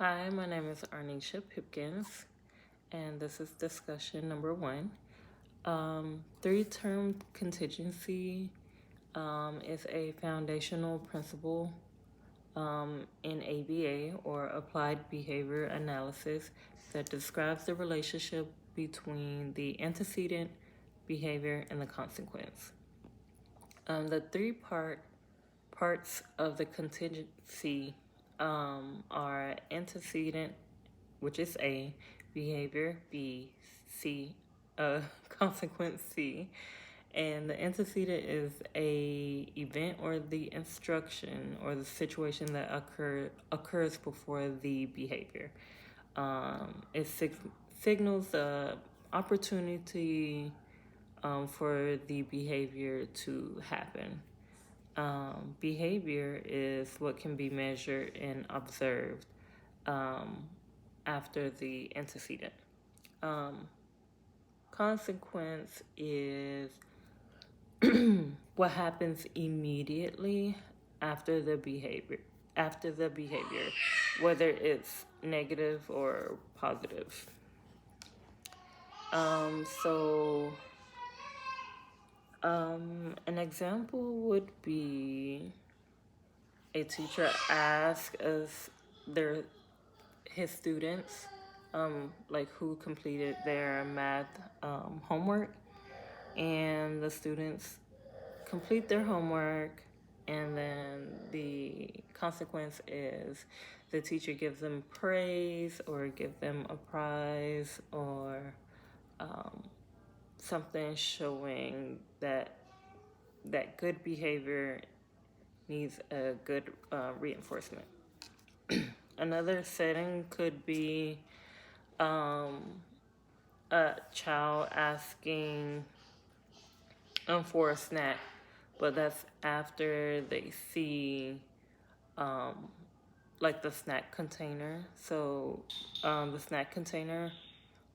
Hi, my name is Arnisha Pipkins, and this is discussion number one. Three-term contingency is a foundational principle in ABA, or applied behavior analysis, that describes the relationship between the antecedent, behavior, and the consequence. The parts of the contingency are antecedent, which is A, behavior, B, C, consequence, C. And the antecedent is a event or the instruction or the situation that occurs before the behavior. It signals the opportunity for the behavior to happen. Behavior is what can be measured and observed after the antecedent. Consequence is what happens immediately after the behavior, whether it's negative or positive. An example would be a teacher asks his students like who completed their math homework, and the students complete their homework, and then the consequence is the teacher gives them praise or give them a prize or something showing that good behavior needs a good reinforcement. Another setting could be a child asking for a snack, but that's after they see like the snack container. So the snack container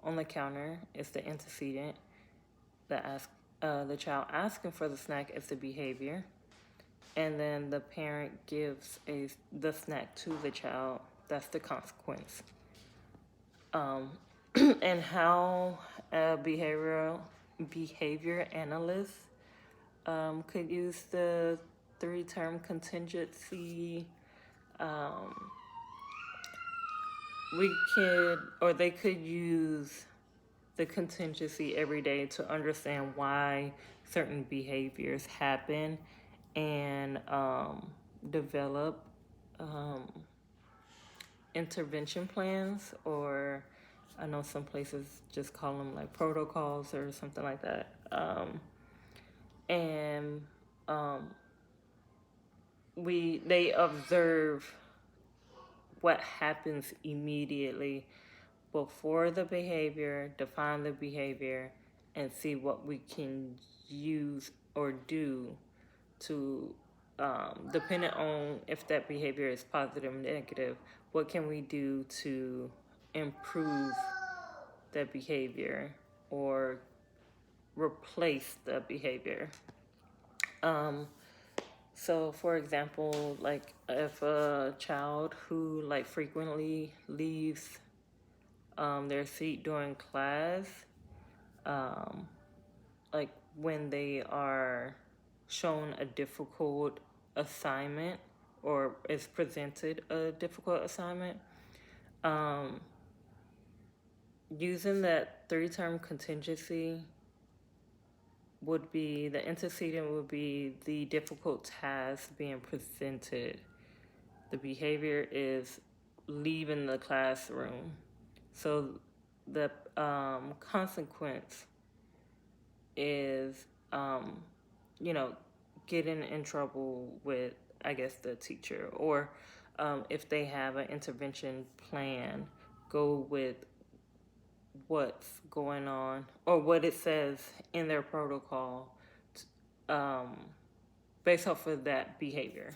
on the counter is the antecedent. The child asking for the snack is the behavior, and then the parent gives the snack to the child. That's the consequence. And how a behavior analyst could use the three-term contingency. They could use the contingency every day to understand why certain behaviors happen, and develop intervention plans, or I know some places just call them like protocols or something like that. They observe what happens immediately before the behavior, define the behavior, and see what we can use or do to, depending on if that behavior is positive or negative, what can we do to improve that behavior or replace the behavior. So for example, like if a child who like frequently leaves their seat during class, like when they are shown a difficult assignment or is presented a difficult assignment, using that three-term contingency would be, the antecedent would be the difficult task being presented. The behavior is leaving the classroom. So the consequence is, getting in trouble with, I guess, the teacher. Or if they have an intervention plan, go with what's going on or what it says in their protocol based off of that behavior.